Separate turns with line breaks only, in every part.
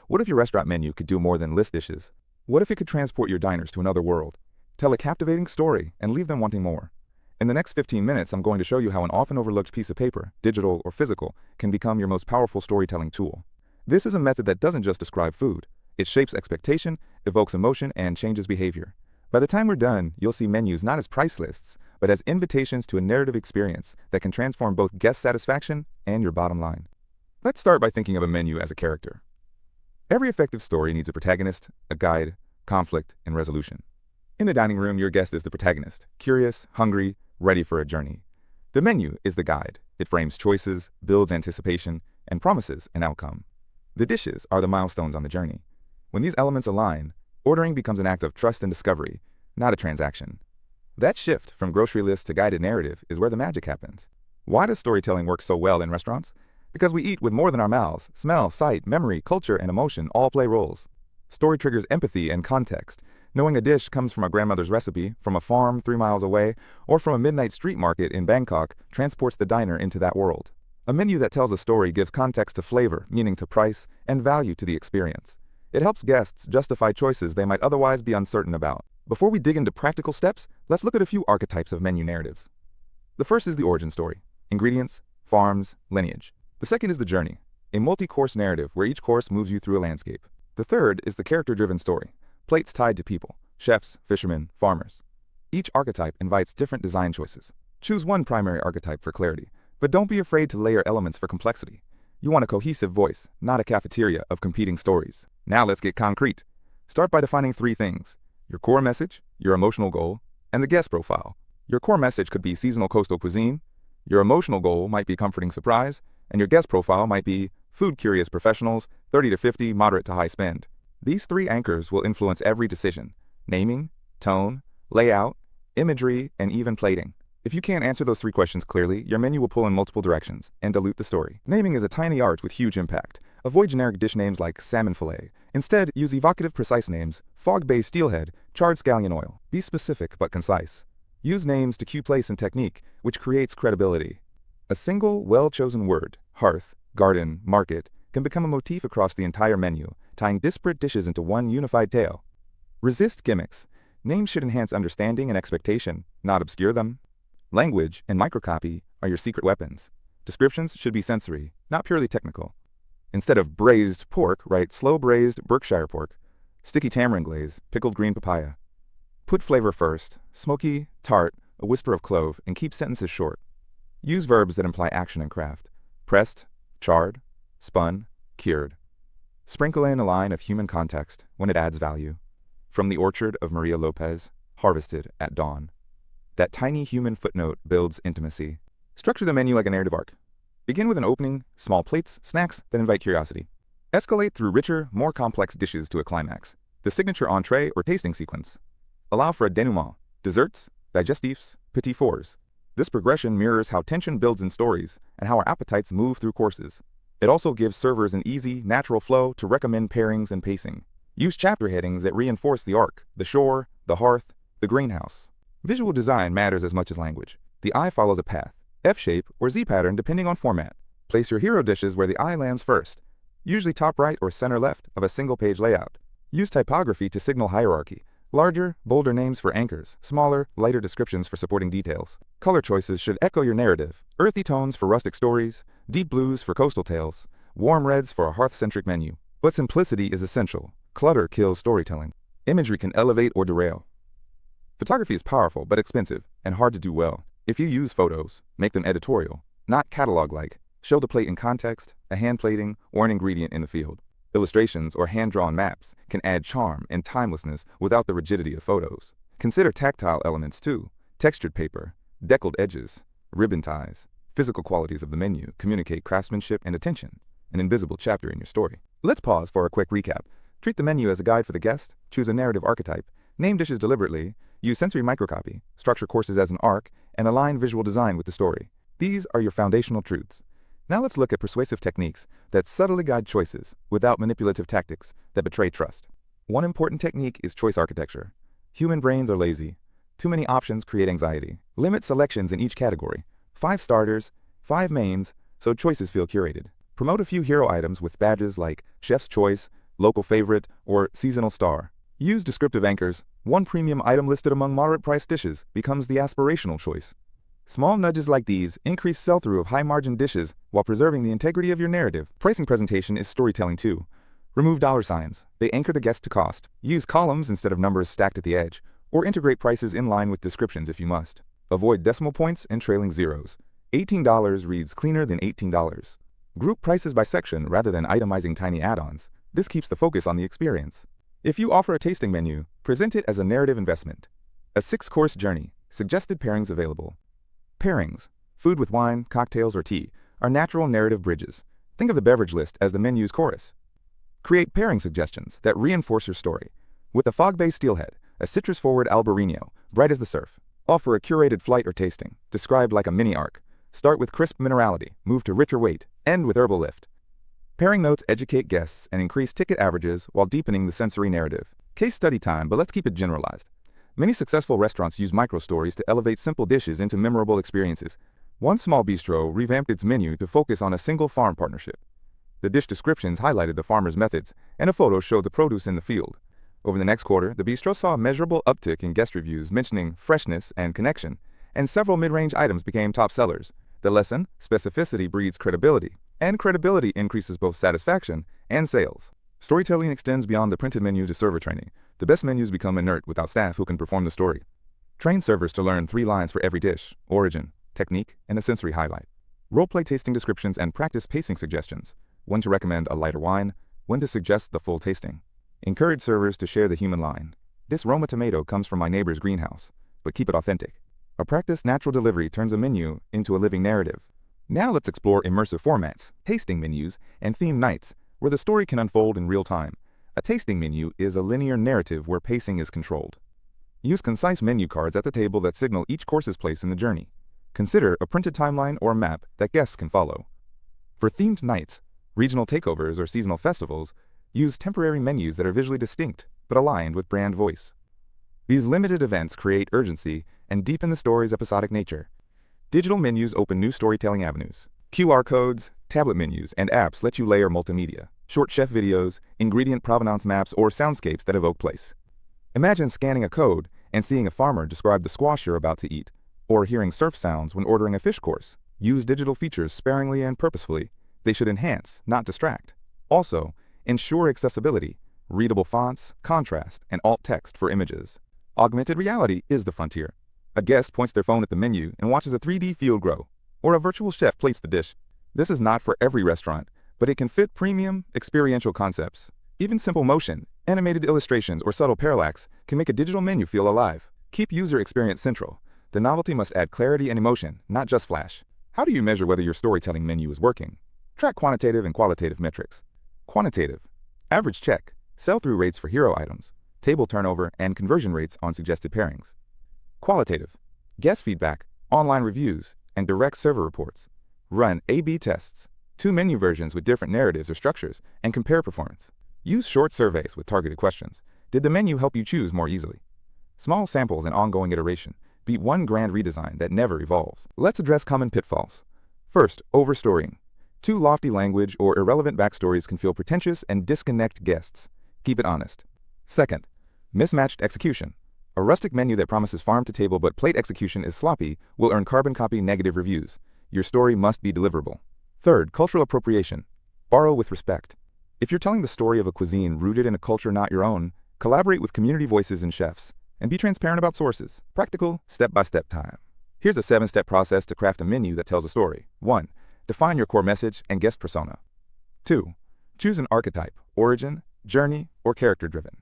What if your restaurant menu could do more than list dishes? What if it could transport your diners to another world, tell a captivating story, and leave them wanting more? In the next 15 minutes, I'm going to show you how an often overlooked piece of paper, digital or physical, can become your most powerful storytelling tool. This is a method that doesn't just describe food. It shapes expectation, evokes emotion, and changes behavior. By the time we're done, you'll see menus not as price lists, but as invitations to a narrative experience that can transform both guest satisfaction and your bottom line. Let's start by thinking of a menu as a character. Every effective story needs a protagonist, a guide, conflict, and resolution. In the dining room, your guest is the protagonist, curious, hungry, ready for a journey. The menu is the guide. It frames choices, builds anticipation, and promises an outcome. The dishes are the milestones on the journey. When these elements align, ordering becomes an act of trust and discovery, not a transaction. That shift from grocery list to guided narrative is where the magic happens. Why does storytelling work so well in restaurants? Because we eat with more than our mouths. Smell, sight, memory, culture, and emotion all play roles. Story triggers empathy and context. Knowing a dish comes from a grandmother's recipe, from a farm 3 miles away, or from a midnight street market in Bangkok transports the diner into that world. A menu that tells a story gives context to flavor, meaning to price, and value to the experience. It helps guests justify choices they might otherwise be uncertain about. Before we dig into practical steps, let's look at a few archetypes of menu narratives. The first is the origin story: ingredients, farms, lineage. The second is the journey, a multi-course narrative where each course moves you through a landscape. The third is the character-driven story, plates tied to people, chefs, fishermen, farmers. Each archetype invites different design choices. Choose one primary archetype for clarity, but don't be afraid to layer elements for complexity. You want a cohesive voice, not a cafeteria of competing stories. Now let's get concrete. Start by defining 3 things: your core message, your emotional goal, and the guest profile. Your core message could be seasonal coastal cuisine, your emotional goal might be comforting surprise, and your guest profile might be food-curious professionals, 30 to 50, moderate to high spend. These 3 anchors will influence every decision: naming, tone, layout, imagery, and even plating. If you can't answer those 3 questions clearly, your menu will pull in multiple directions and dilute the story. Naming is a tiny art with huge impact. Avoid generic dish names like salmon fillet. Instead, use evocative, precise names: Fog Bay steelhead, charred scallion oil. Be specific but concise. Use names to cue place and technique, which creates credibility. A single, well-chosen word, hearth, garden, market, can become a motif across the entire menu, tying disparate dishes into one unified tale. Resist gimmicks. Names should enhance understanding and expectation, not obscure them. Language and microcopy are your secret weapons. Descriptions should be sensory, not purely technical. Instead of braised pork, write slow braised Berkshire pork, sticky tamarind glaze, pickled green papaya. Put flavor first: smoky, tart, a whisper of clove, and keep sentences short. Use verbs that imply action and craft: pressed, charred, spun, cured. Sprinkle in a line of human context when it adds value. From the orchard of Maria Lopez, harvested at dawn. That tiny human footnote builds intimacy. Structure the menu like a narrative arc. Begin with an opening, small plates, snacks that invite curiosity. Escalate through richer, more complex dishes to a climax, the signature entree or tasting sequence. Allow for a denouement: desserts, digestifs, petit fours. This progression mirrors how tension builds in stories and how our appetites move through courses. It also gives servers an easy, natural flow to recommend pairings and pacing. Use chapter headings that reinforce the arc: the shore, the hearth, the greenhouse. Visual design matters as much as language. The eye follows a path, F-shape or Z-pattern depending on format. Place your hero dishes where the eye lands first, usually top right or center left of a single-page layout. Use typography to signal hierarchy: larger, bolder names for anchors, smaller, lighter descriptions for supporting details. Color choices should echo your narrative: earthy tones for rustic stories, deep blues for coastal tales, warm reds for a hearth-centric menu. But simplicity is essential. Clutter kills storytelling. Imagery can elevate or derail. Photography is powerful but expensive and hard to do well. If you use photos, make them editorial, not catalog-like. Show the plate in context, a hand plating, or an ingredient in the field. Illustrations or hand-drawn maps can add charm and timelessness without the rigidity of photos. Consider tactile elements too: textured paper, deckled edges, ribbon ties. Physical qualities of the menu communicate craftsmanship and attention, an invisible chapter in your story. Let's pause for a quick recap. Treat the menu as a guide for the guest, choose a narrative archetype, name dishes deliberately, use sensory microcopy, structure courses as an arc, and align visual design with the story. These are your foundational truths. Now let's look at persuasive techniques that subtly guide choices without manipulative tactics that betray trust. One important technique is choice architecture. Human brains are lazy. Too many options create anxiety. Limit selections in each category: 5 starters, 5 mains, so choices feel curated. Promote a few hero items with badges like Chef's Choice, local favorite, or seasonal star. Use descriptive anchors. One premium item listed among moderate-priced dishes becomes the aspirational choice. Small nudges like these increase sell-through of high-margin dishes while preserving the integrity of your narrative. Pricing presentation is storytelling too. Remove dollar signs. They anchor the guest to cost. Use columns instead of numbers stacked at the edge, or integrate prices in line with descriptions if you must. Avoid decimal points and trailing zeros. $18 reads cleaner than $18. Group prices by section rather than itemizing tiny add-ons. This keeps the focus on the experience. If you offer a tasting menu, present it as a narrative investment. A 6-course journey. Suggested pairings available. Pairings, food with wine, cocktails, or tea, are natural narrative bridges. Think of the beverage list as the menu's chorus. Create pairing suggestions that reinforce your story. With a fog bay steelhead, a citrus-forward albarino, bright as the surf. Offer a curated flight or tasting, described like a mini arc. Start with crisp minerality, move to richer weight, end with herbal lift. Pairing notes educate guests and increase ticket averages while deepening the sensory narrative. Case study time, but let's keep it generalized. Many successful restaurants use micro-stories to elevate simple dishes into memorable experiences. One small bistro revamped its menu to focus on a single farm partnership. The dish descriptions highlighted the farmer's methods, and a photo showed the produce in the field. Over the next quarter, the bistro saw a measurable uptick in guest reviews mentioning freshness and connection, and several mid-range items became top sellers. The lesson: specificity breeds credibility, and credibility increases both satisfaction and sales. Storytelling extends beyond the printed menu to server training. The best menus become inert without staff who can perform the story. Train servers to learn 3 lines for every dish: origin, technique, and a sensory highlight. Role-play tasting descriptions and practice pacing suggestions. When to recommend a lighter wine, when to suggest the full tasting. Encourage servers to share the human line. This Roma tomato comes from my neighbor's greenhouse, but keep it authentic. A practiced natural delivery turns a menu into a living narrative. Now let's explore immersive formats, tasting menus, and theme nights, where the story can unfold in real time. A tasting menu is a linear narrative where pacing is controlled. Use concise menu cards at the table that signal each course's place in the journey. Consider a printed timeline or a map that guests can follow. For themed nights, regional takeovers, or seasonal festivals, use temporary menus that are visually distinct but aligned with brand voice. These limited events create urgency and deepen the story's episodic nature. Digital menus open new storytelling avenues. QR codes, tablet menus, and apps let you layer multimedia. Short chef videos, ingredient provenance maps, or soundscapes that evoke place. Imagine scanning a code and seeing a farmer describe the squash you're about to eat, or hearing surf sounds when ordering a fish course. Use digital features sparingly and purposefully. They should enhance, not distract. Also, ensure accessibility, readable fonts, contrast, and alt text for images. Augmented reality is the frontier. A guest points their phone at the menu and watches a 3D field grow, or a virtual chef plates the dish. This is not for every restaurant, but it can fit premium, experiential concepts. Even simple motion, animated illustrations, or subtle parallax can make a digital menu feel alive. Keep user experience central. The novelty must add clarity and emotion, not just flash. How do you measure whether your storytelling menu is working? Track quantitative and qualitative metrics. Quantitative: average check, sell-through rates for hero items, table turnover, and conversion rates on suggested pairings. Qualitative: guest feedback, online reviews, and direct server reports. Run A/B tests, 2 menu versions with different narratives or structures, and compare performance. Use short surveys with targeted questions. Did the menu help you choose more easily? Small samples and ongoing iteration beat one grand redesign that never evolves. Let's address common pitfalls. First, overstorying. Too lofty language or irrelevant backstories can feel pretentious and disconnect guests. Keep it honest. Second, mismatched execution. A rustic menu that promises farm to table but plate execution is sloppy will earn carbon copy negative reviews. Your story must be deliverable. Third, cultural appropriation. Borrow with respect. If you're telling the story of a cuisine rooted in a culture not your own, collaborate with community voices and chefs, and be transparent about sources. Practical, step-by-step time. Here's a 7-step process to craft a menu that tells a story. 1. Define your core message and guest persona. 2. Choose an archetype, origin, journey, or character-driven.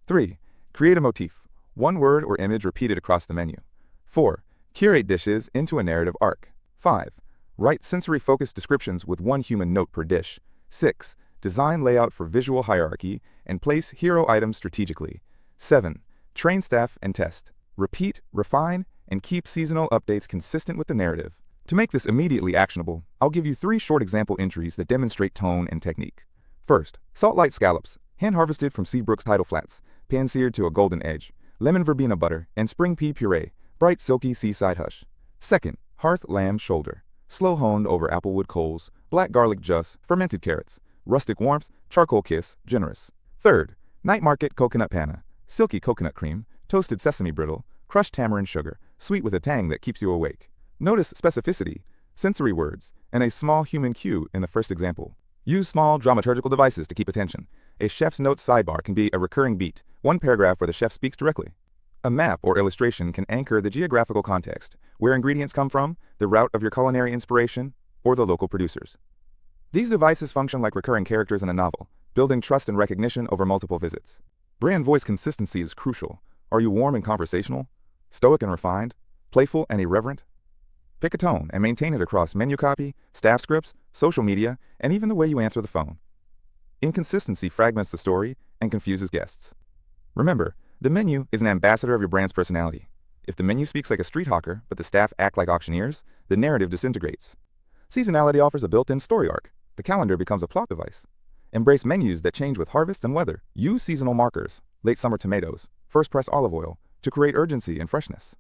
3. Create a motif, one word or image repeated across the menu. 4. Curate dishes into a narrative arc. 5. Write sensory-focused descriptions with one human note per dish. 6. Design layout for visual hierarchy and place hero items strategically. 7. Train staff and test. Repeat, refine, and keep seasonal updates consistent with the narrative. To make this immediately actionable, I'll give you 3 short example entries that demonstrate tone and technique. First, salt light scallops, hand-harvested from Seabrook's tidal flats, pan-seared to a golden edge, lemon verbena butter, and spring pea puree, bright silky seaside hush. Second, hearth lamb shoulder, slow-honed over applewood coals, black garlic juice, fermented carrots, rustic warmth, charcoal kiss, generous. Third, night market coconut panna, silky coconut cream, toasted sesame brittle, crushed tamarind sugar, sweet with a tang that keeps you awake. Notice specificity, sensory words, and a small human cue in the first example. Use small dramaturgical devices to keep attention. A chef's notes sidebar can be a recurring beat, one paragraph where the chef speaks directly. A map or illustration can anchor the geographical context, where ingredients come from, the route of your culinary inspiration, or the local producers. These devices function like recurring characters in a novel, building trust and recognition over multiple visits. Brand voice consistency is crucial. Are you warm and conversational, stoic and refined, playful and irreverent? Pick a tone and maintain it across menu copy, staff scripts, social media, and even the way you answer the phone. Inconsistency fragments the story and confuses guests. Remember, the menu is an ambassador of your brand's personality. If the menu speaks like a street hawker, but the staff act like auctioneers, the narrative disintegrates. Seasonality offers a built-in story arc. The calendar becomes a plot device. Embrace menus that change with harvest and weather. Use seasonal markers, late summer tomatoes, first press olive oil, to create urgency and freshness.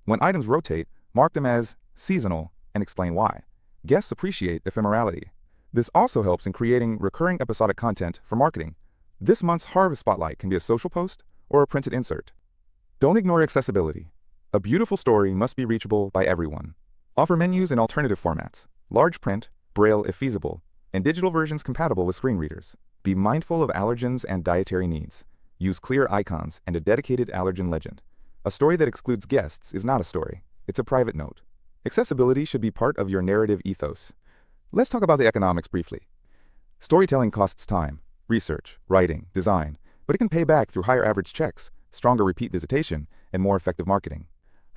When items rotate, mark them as seasonal and explain why. Guests appreciate ephemerality. This also helps in creating recurring episodic content for marketing. This month's harvest spotlight can be a social post or a printed insert. Don't ignore accessibility. A beautiful story must be reachable by everyone. Offer menus in alternative formats, large print, braille if feasible, and digital versions compatible with screen readers. Be mindful of allergens and dietary needs. Use clear icons and a dedicated allergen legend. A story that excludes guests is not a story. It's a private note. Accessibility should be part of your narrative ethos. Let's talk about the economics briefly. Storytelling costs time, research, writing, design, but it can pay back through higher average checks, stronger repeat visitation, and more effective marketing.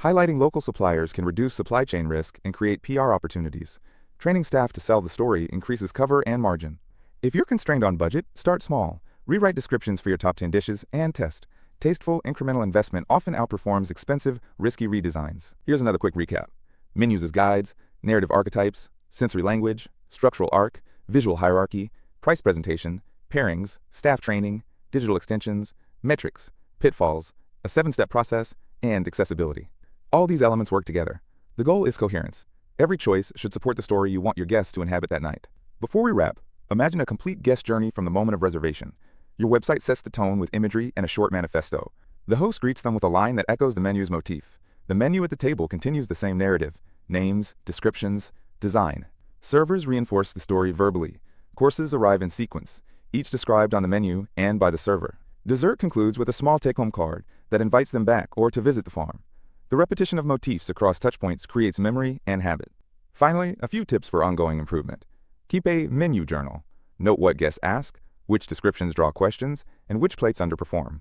Highlighting local suppliers can reduce supply chain risk and create PR opportunities. Training staff to sell the story increases cover and margin. If you're constrained on budget, start small. Rewrite descriptions for your top 10 dishes and test. Tasteful, incremental investment often outperforms expensive, risky redesigns. Here's another quick recap. Menus as guides, narrative archetypes, sensory language, structural arc, visual hierarchy, price presentation, pairings, staff training, digital extensions, metrics, pitfalls, a 7-step process, and accessibility. All these elements work together. The goal is coherence. Every choice should support the story you want your guests to inhabit that night. Before we wrap, imagine a complete guest journey from the moment of reservation. Your website sets the tone with imagery and a short manifesto. The host greets them with a line that echoes the menu's motif. The menu at the table continues the same narrative: names, descriptions, design. Servers reinforce the story verbally. Courses arrive in sequence, each described on the menu and by the server. Dessert concludes with a small take-home card that invites them back or to visit the farm. The repetition of motifs across touchpoints creates memory and habit. Finally, a few tips for ongoing improvement. Keep a menu journal. Note what guests ask, which descriptions draw questions, and which plates underperform.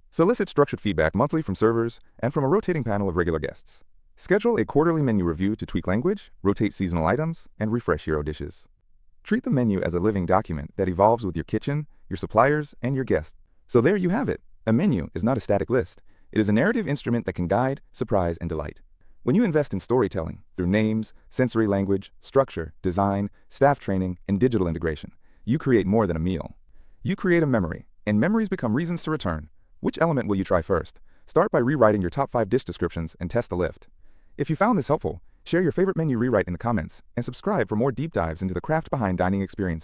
Solicit structured feedback monthly from servers and from a rotating panel of regular guests. Schedule a quarterly menu review to tweak language, rotate seasonal items, and refresh hero dishes. Treat the menu as a living document that evolves with your kitchen, your suppliers, and your guests. So there you have it. A menu is not a static list. It is a narrative instrument that can guide, surprise, and delight. When you invest in storytelling through names, sensory language, structure, design, staff training, and digital integration, you create more than a meal. You create a memory, and memories become reasons to return. Which element will you try first? Start by rewriting your top 5 dish descriptions and test the lift. If you found this helpful, share your favorite menu rewrite in the comments and subscribe for more deep dives into the craft behind dining experiences.